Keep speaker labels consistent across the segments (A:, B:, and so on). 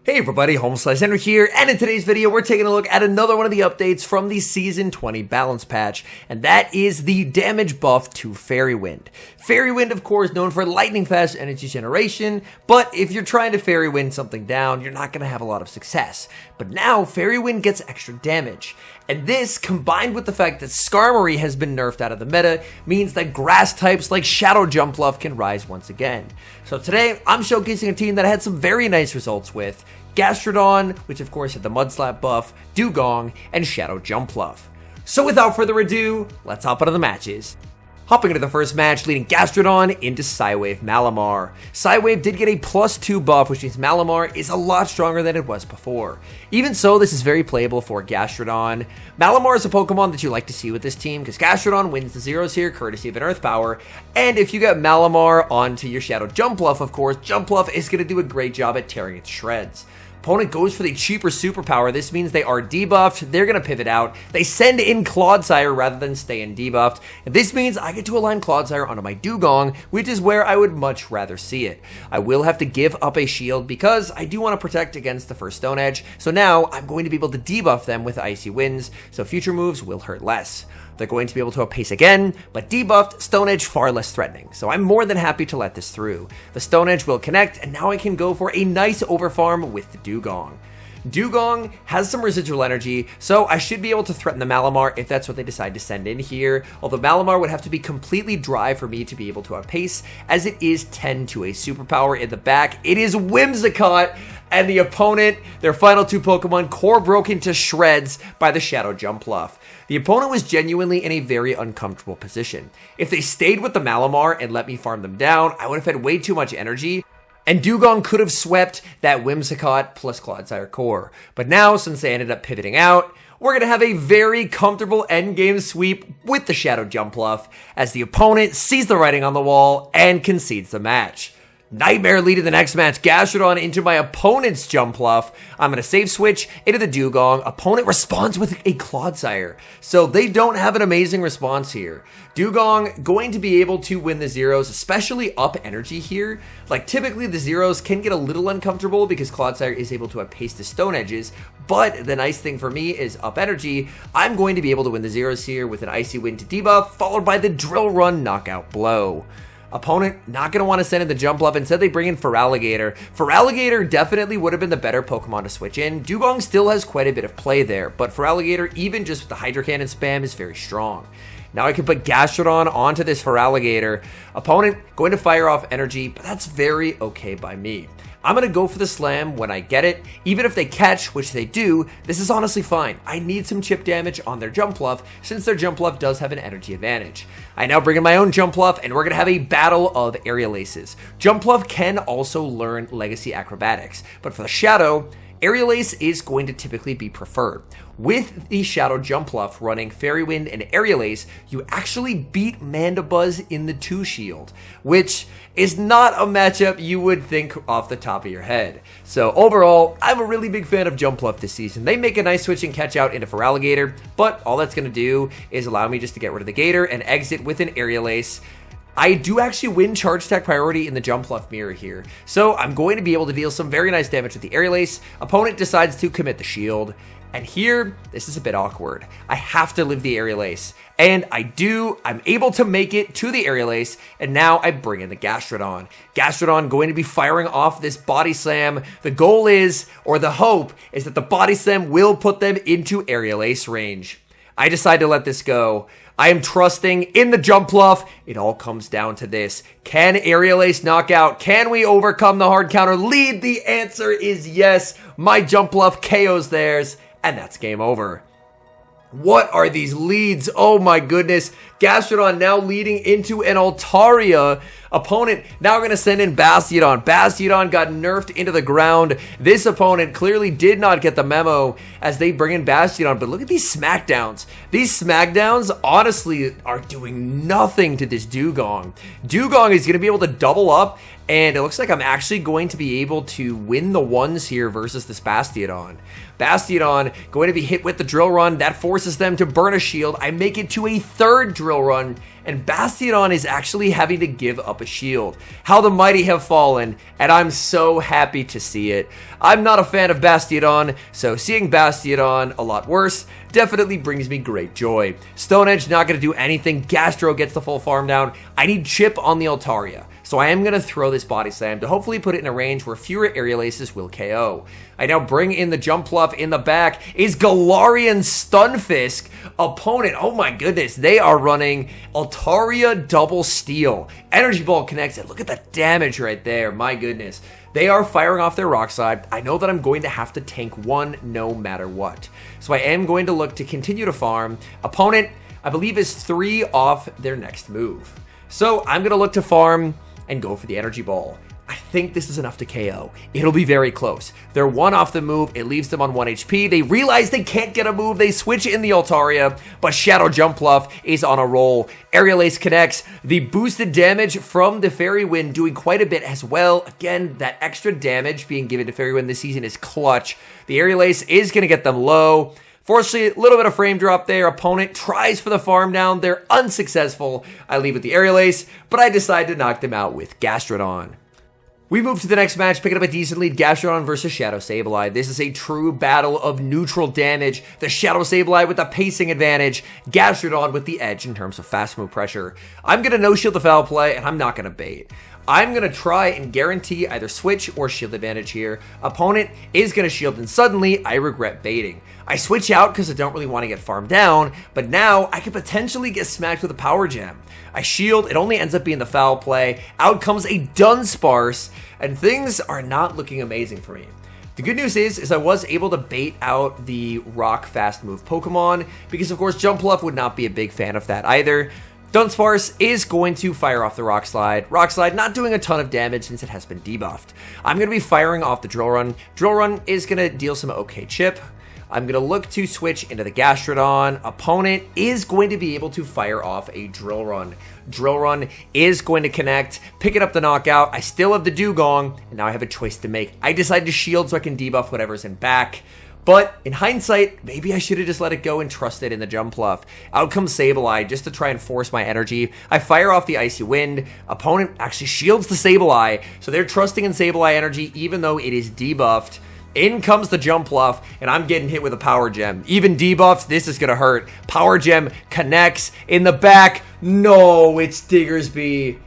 A: Hey everybody, HomeSliceHenry here, and in today's video we're taking a look at another one of the updates from the Season 20 balance patch, and that is the damage buff to Fairy Wind. Fairy Wind, of course, known for lightning fast energy generation, but if you're trying to Fairy Wind something down, you're not going to have a lot of success. But now, Fairy Wind gets extra damage, and this, combined with the fact that Skarmory has been nerfed out of the meta, means that grass types like Shadow Jumpluff can rise once again. So today, I'm showcasing a team that I had some very nice results with: Gastrodon, which of course had the Mud Slap buff, Dugong, and Shadow Jumpluff. So without further ado, let's hop into the matches. Hopping into the first match, leading Gastrodon into Psywave Malamar. Psywave did get a +2 buff, which means Malamar is a lot stronger than it was before. Even so, this is very playable for Gastrodon. Malamar is a Pokemon that you like to see with this team, because Gastrodon wins the zeros here, courtesy of an Earth Power, and if you get Malamar onto your Shadow Jumpluff, of course, Jumpluff is going to do a great job at tearing it to shreds. Opponent goes for the cheaper superpower. This means they are debuffed. They're going to pivot out. They send in Clodsire rather than stay in debuffed. And this means I get to align Clodsire onto my Dugong, which is where I would much rather see it. I will have to give up a shield because I do want to protect against the first Stone Edge. So now I'm going to be able to debuff them with Icy Winds, so future moves will hurt less. They're going to be able to outpace again, but debuffed, Stone Edge far less threatening, so I'm more than happy to let this through. The Stone Edge will connect, and now I can go for a nice overfarm with the Dugong. Dugong has some residual energy, so I should be able to threaten the Malamar if that's what they decide to send in here, although Malamar would have to be completely dry for me to be able to outpace, as it is 10 to a superpower in the back. It is Whimsicott, and the opponent, their final two Pokemon, core broken to shreds by the Shadow Jumpluff. The opponent was genuinely in a very uncomfortable position. If they stayed with the Malamar and let me farm them down, I would have had way too much energy, and Dugong could have swept that Whimsicott plus Clodsire core. But now, since they ended up pivoting out, we're going to have a very comfortable endgame sweep with the Shadow Jumpluff, as the opponent sees the writing on the wall and concedes the match. Nightmare leading the next match, Gastrodon into my opponent's Jumpluff. I'm going to save switch into the Dugong. Opponent responds with a Clodsire, so they don't have an amazing response here. Dugong going to be able to win the zeros, especially up energy here. Like, typically the zeros can get a little uncomfortable because Clodsire is able to outpace the Stone Edges, but the nice thing for me is up energy. I'm going to be able to win the zeros here with an Icy Wind to debuff, followed by the Drill Run knockout blow. Opponent not going to want to send in the Jumpluff. Instead, they bring in Feraligatr. Feraligatr definitely would have been the better Pokemon to switch in. Dugong still has quite a bit of play there, but Feraligatr, even just with the Hydro Cannon spam, is very strong. Now I can put Gastrodon onto this Feraligatr. Opponent going to fire off energy, but that's very okay by me. I'm going to go for the slam when I get it. Even if they catch, which they do, this is honestly fine. I need some chip damage on their Jumpluff, since their Jumpluff does have an energy advantage. I now bring in my own Jumpluff, and we're going to have a battle of Aerial Aces. Jumpluff can also learn Legacy Acrobatics, but for the Shadow, Aerial Ace is going to typically be preferred. With the Shadow Jumpluff running Fairy Wind and Aerial Ace, you actually beat Mandibuzz in the 2-shield, which is not a matchup you would think off the top of your head. So overall, I'm a really big fan of Jumpluff this season. They make a nice switch and catch out into Feraligatr, but all that's going to do is allow me just to get rid of the Gator and exit with an Aerial Ace. I do actually win Charge Attack priority in the Jumpluff mirror here, so I'm going to be able to deal some very nice damage with the Aerial Ace. Opponent decides to commit the shield, and here, this is a bit awkward. I have to live the Aerial Ace, and I do. I'm able to make it to the Aerial Ace, and now I bring in the Gastrodon. Gastrodon going to be firing off this Body Slam. The goal is, or the hope, is that the Body Slam will put them into Aerial Ace range. I decide to let this go. I am trusting in the Jumpluff. It all comes down to this. Can Aerial Ace knock out? Can we overcome the hard counter lead? The answer is yes. My Jumpluff KOs theirs, and that's game over. What are these leads? Oh my goodness. Gastrodon now leading into an Altaria. Opponent now going to send in Bastiodon. Bastiodon got nerfed into the ground. This opponent clearly did not get the memo as they bring in Bastiodon. But look at these smackdowns. These smackdowns honestly are doing nothing to this Dugong. Dugong is going to be able to double up, and it looks like I'm actually going to be able to win the ones here versus this Bastiodon. Bastiodon going to be hit with the Drill Run. That forces them to burn a shield. I make it to a third Drill Run, and Bastiodon is actually having to give up a shield. How the mighty have fallen, and I'm so happy to see it. I'm not a fan of Bastiodon, so seeing Bastiodon a lot worse definitely brings me great joy. Stone Edge not going to do anything. Gastro gets the full farm down. I need chip on the Altaria, so I am going to throw this Body Slam to hopefully put it in a range where fewer Aerial Aces will KO. I now bring in the Jumpluff. In the back is Galarian Stunfisk. Opponent, oh my goodness, they are running Altaria Double Steel. Energy Ball connects, and look at the damage right there, my goodness. They are firing off their Rock Slide. I know that I'm going to have to tank one no matter what. So I am going to look to continue to farm. Opponent, I believe, is 3 off their next move. So I'm going to look to farm and go for the Energy Ball. I think this is enough to KO. It'll be very close. They're 1 off the move. It leaves them on 1 HP. They realize they can't get a move. They switch in the Altaria, but Shadow Jumpluff is on a roll. Aerial Ace connects. The boosted damage from the Fairy Wind doing quite a bit as well. Again, that extra damage being given to Fairy Wind this season is clutch. The Aerial Ace is going to get them low. Fortunately, a little bit of frame drop there. Opponent tries for the farm down. They're unsuccessful. I leave with the Aerial Ace, but I decide to knock them out with Gastrodon. We move to the next match, picking up a decent lead, Gastrodon versus Shadow Sableye. This is a true battle of neutral damage. The Shadow Sableye with the pacing advantage, Gastrodon with the edge in terms of fast move pressure. I'm going to no-shield the foul play, and I'm not going to bait. I'm going to try and guarantee either switch or shield advantage here. Opponent is going to shield, and suddenly I regret baiting. I switch out because I don't really want to get farmed down, but now I could potentially get smacked with a Power Gem. I shield, it only ends up being the foul play. Out comes a Dunsparce, and things are not looking amazing for me. The good news is I was able to bait out the rock fast move Pokemon, because of course Jumpluff would not be a big fan of that either. Dunsparce is going to fire off the Rock Slide. Rock Slide not doing a ton of damage since it has been debuffed. I'm going to be firing off the Drill Run. Drill Run is going to deal some okay chip. I'm going to look to switch into the Gastrodon. Opponent is going to be able to fire off a Drill Run. Drill Run is going to connect, picking up the knockout. I still have the Dugong, and now I have a choice to make. I decide to shield so I can debuff whatever's in back. But in hindsight, maybe I should have just let it go and trusted in the Jumpluff. Out comes Sableye just to try and force my energy. I fire off the Icy Wind. Opponent actually shields the Sableye, so they're trusting in Sableye energy even though it is debuffed. In comes the Jumpluff, and I'm getting hit with a Power Gem. Even debuffed, this is going to hurt. Power Gem connects in the back. No, it's Diggersby.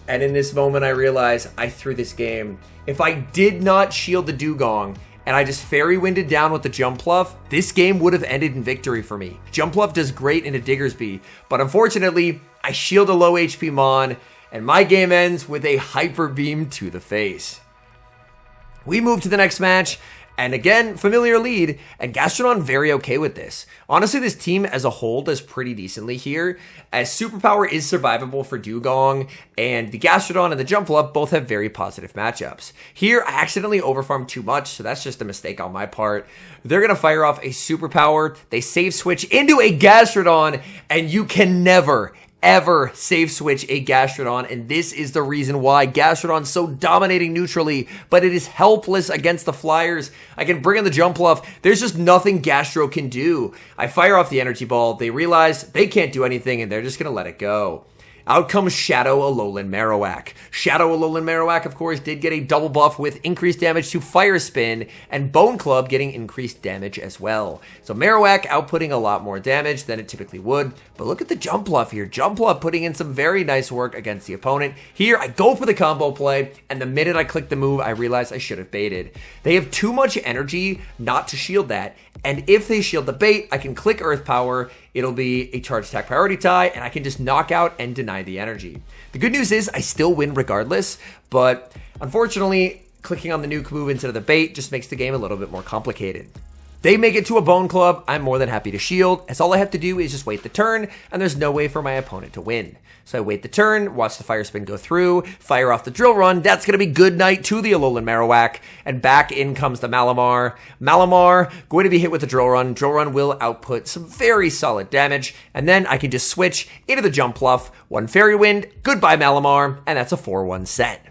A: And in this moment, I realize I threw this game. If I did not shield the Dugong, and I just Fairy Winded down with the Jumpluff, this game would have ended in victory for me. Jumpluff does great into Diggersby, but unfortunately, I shield a low HP Mon, and my game ends with a Hyper Beam to the face. We move to the next match, and again, familiar lead, and Gastrodon very okay with this. Honestly, this team as a whole does pretty decently here, as Superpower is survivable for Dugong, and the Gastrodon and the Jumpluff both have very positive matchups. Here, I accidentally overfarmed too much, so that's just a mistake on my part. They're going to fire off a Superpower, they save switch into a Gastrodon, and you can never, ever save switch a Gastrodon, and this is the reason why Gastrodon's so dominating neutrally, but it is helpless against the Flyers. I can bring in the Jumpluff. There's just nothing Gastro can do. I fire off the Energy Ball. They realize they can't do anything, and they're just going to let it go. Out comes Shadow Alolan Marowak. Shadow Alolan Marowak, of course, did get a double buff with increased damage to Fire Spin, and Bone Club getting increased damage as well. So Marowak outputting a lot more damage than it typically would, but look at the Jumpluff here. Jumpluff putting in some very nice work against the opponent. Here, I go for the combo play, and the minute I click the move, I realize I should have baited. They have too much energy not to shield that, and if they shield the bait, I can click Earth Power, it'll be a charge attack priority tie, and I can just knock out and deny the energy. The good news is I still win regardless, but unfortunately, clicking on the nuke move instead of the bait just makes the game a little bit more complicated. They make it to a Bone Club. I'm more than happy to shield, as all I have to do is just wait the turn, and there's no way for my opponent to win. So I wait the turn, watch the Fire Spin go through, fire off the Drill Run. That's going to be good night to the Alolan Marowak, and back in comes the Malamar. Malamar going to be hit with the Drill Run. Drill Run will output some very solid damage, and then I can just switch into the Jumpluff. One Fairy Wind, goodbye Malamar, and that's a 4-1 set.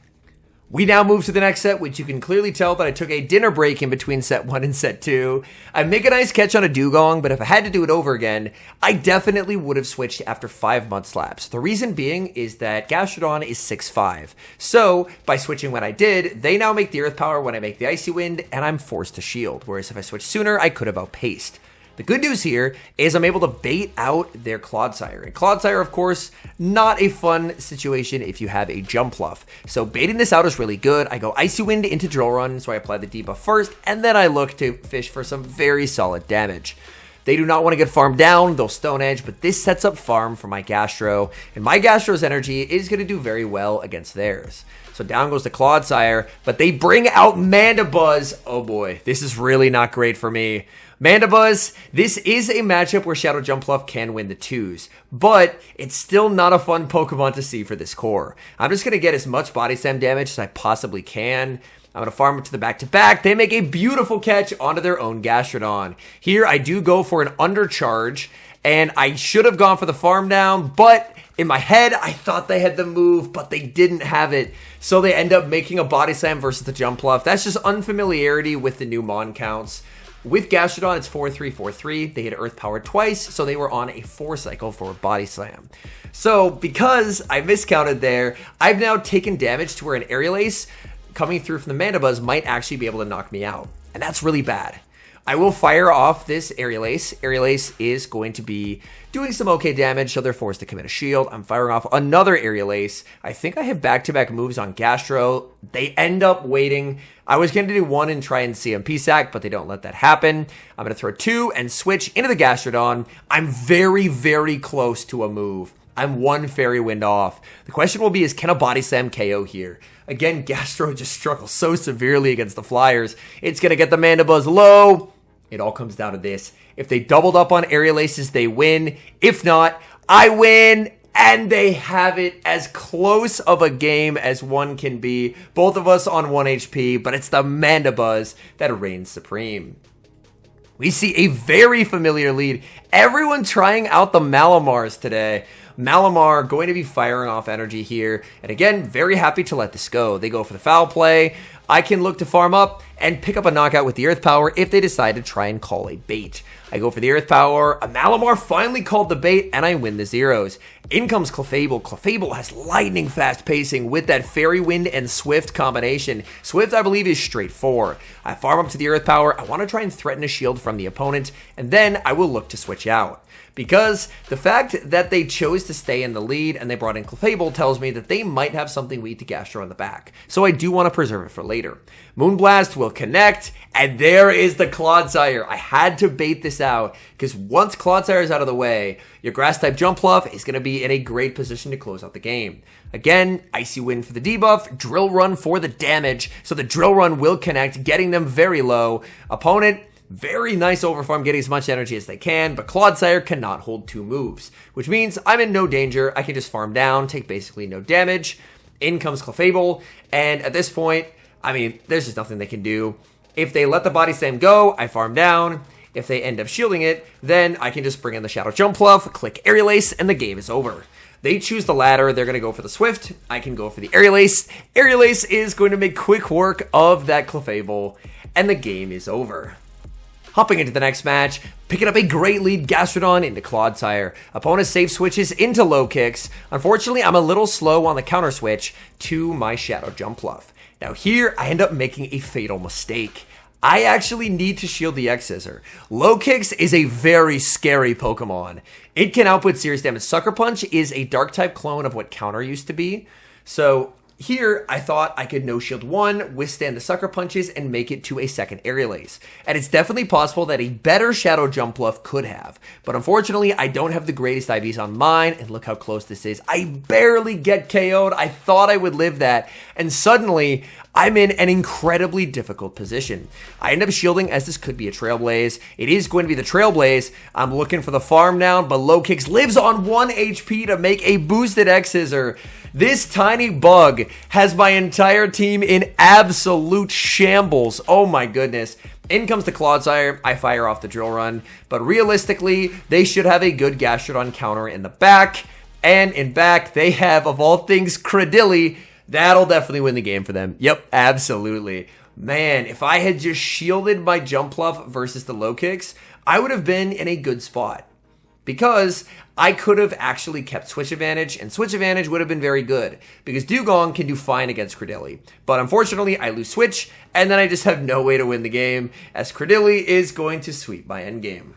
A: We now move to the next set, which you can clearly tell that I took a dinner break in between set 1 and set 2. I make a nice catch on a dugong, but if I had to do it over again, I definitely would have switched after 5 mud slaps. The reason being is that Bastiodon is 6'5". So, by switching when I did, they now make the Earth Power when I make the Icy Wind, and I'm forced to shield, whereas if I switched sooner, I could have outpaced. The good news here is I'm able to bait out their Clodsire. And Clodsire, of course, not a fun situation if you have a Jumpluff. So baiting this out is really good. I go Icy Wind into Drill Run, so I apply the debuff first, and then I look to fish for some very solid damage. They do not want to get farmed down, they'll Stone Edge, but this sets up farm for my Gastro, and my Gastro's energy is going to do very well against theirs. So down goes the Clodsire, but they bring out Mandibuzz. Oh boy, this is really not great for me. Mandibuzz, this is a matchup where Shadow Jumpluff can win the 2s, but it's still not a fun Pokemon to see for this core. I'm just going to get as much Body Slam damage as I possibly can. I'm going to farm it to the back-to-back. They make a beautiful catch onto their own Gastrodon. Here, I do go for an undercharge, and I should have gone for the farm down, but in my head, I thought they had the move, but they didn't have it. So they end up making a Body Slam versus the Jumpluff. That's just unfamiliarity with the new Mon counts. With Gastrodon, it's 4-3, 4-3. They hit Earth Power twice, so they were on a 4 cycle for Body Slam. So because I miscounted there, I've now taken damage to where an Aerial Ace coming through from the Mandibuzz might actually be able to knock me out. And that's really bad. I will fire off this Aerial Ace. Aerial Ace is going to be doing some okay damage, so they're forced to commit a shield. I'm firing off another Aerial Ace. I think I have back-to-back moves on Gastro. They end up waiting. I was going to do 1 and try and CMP sack, but they don't let that happen. I'm going to throw 2 and switch into the Gastrodon. I'm very, very close to a move. I'm 1 Fairy Wind off. The question will be, is can a Body Slam KO here? Again, Gastro just struggles so severely against the Flyers. It's going to get the Mandibuzz low. It all comes down to this. If they doubled up on Aerial Aces, they win. If not, I win. And they have it as close of a game as one can be. Both of us on 1 HP, but it's the Mandibuzz that reigns supreme. We see a very familiar lead. Everyone trying out the Malamars today. Malamar going to be firing off energy here. And again, very happy to let this go. They go for the foul play. I can look to farm up and pick up a knockout with the Earth Power if they decide to try and call a bait. I go for the Earth Power. A Malamar finally called the bait, and I win the zeros. In comes Clefable. Clefable has lightning fast pacing with that Fairy Wind and Swift combination. Swift, I believe, is straight 4. I farm up to the Earth Power. I want to try and threaten a shield from the opponent, and then I will look to switch out. Because the fact that they chose to stay in the lead and they brought in Clefable tells me that they might have something weak to Gastro on the back. So I do want to preserve it for later. Moonblast will connect, and there is the Clodsire. I had to bait this out, because once Clodsire is out of the way, your Grass-type Jumpluff is going to be in a great position to close out the game. Again, Icy Wind for the debuff, Drill Run for the damage, so the Drill Run will connect, getting them very low. Opponent, very nice overfarm, getting as much energy as they can, but Clodsire cannot hold 2 moves, which means I'm in no danger. I can just farm down, take basically no damage. In comes Clefable, and at this point, I mean, there's just nothing they can do. If they let the Body Slam go, I farm down. If they end up shielding it, then I can just bring in the Shadow Jumpluff, click Aerial Ace, and the game is over. They choose the latter. They're going to go for the Swift. I can go for the Aerial Ace. Aerial Ace is going to make quick work of that Clefable, and the game is over. Hopping into the next match, picking up a great lead, Gastrodon into Clodsire. Opponent safe switches into low kicks. Unfortunately, I'm a little slow on the counter switch to my Shadow Jumpluff. Now here, I end up making a fatal mistake. I actually need to shield the X-Scissor. Low Kicks is a very scary Pokemon. It can output serious damage. Sucker Punch is a Dark-type clone of what Counter used to be. So here, I thought I could no-shield 1, withstand the Sucker Punches, and make it to a second Aerial Ace. And it's definitely possible that a better Shadow Jumpluff could have. But unfortunately, I don't have the greatest IVs on mine, and look how close this is. I barely get KO'd. I thought I would live that, and suddenly, I'm in an incredibly difficult position. I end up shielding as this could be a Trailblaze. It is going to be the Trailblaze. I'm looking for the farm down, but Low Kicks lives on 1 HP to make a boosted X-Scissor. This tiny bug has my entire team in absolute shambles. Oh my goodness. In comes the Clodsire. I fire off the Drill Run, but realistically, they should have a good Gastrodon counter in the back. And in back, they have, of all things, Cradilly. That'll definitely win the game for them. Yep, absolutely. Man, if I had just shielded my Jumpluff versus the low kicks, I would have been in a good spot. Because I could have actually kept switch advantage, and switch advantage would have been very good, because Dugong can do fine against Credilli. But unfortunately, I lose switch, and then I just have no way to win the game, as Credilli is going to sweep my endgame.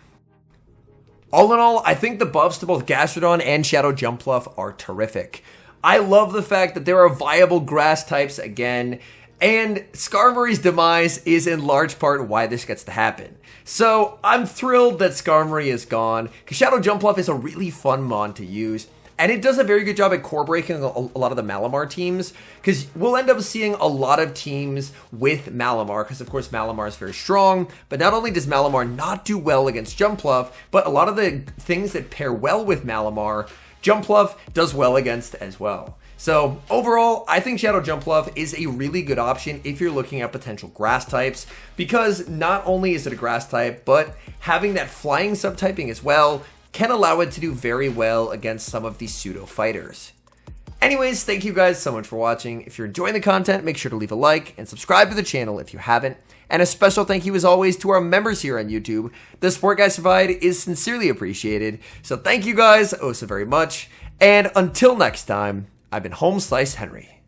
A: All in all, I think the buffs to both Gastrodon and Shadow Jumpluff are terrific. I love the fact that there are viable grass types again, and Skarmory's demise is in large part why this gets to happen. So I'm thrilled that Skarmory is gone, because Shadow Jumpluff is a really fun mon to use, and it does a very good job at core breaking a lot of the Malamar teams, because we'll end up seeing a lot of teams with Malamar, because of course Malamar is very strong, but not only does Malamar not do well against Jumpluff, but a lot of the things that pair well with Malamar, Jumpluff does well against as well. So overall, I think Shadow Jumpluff is a really good option if you're looking at potential grass types, because not only is it a grass type, but having that flying subtyping as well can allow it to do very well against some of these pseudo fighters. Anyways, thank you guys so much for watching. If you're enjoying the content, make sure to leave a like and subscribe to the channel if you haven't. And a special thank you as always to our members here on YouTube. The support guys provide is sincerely appreciated. So thank you guys oh so very much. And until next time, I've been HomeSliceHenry.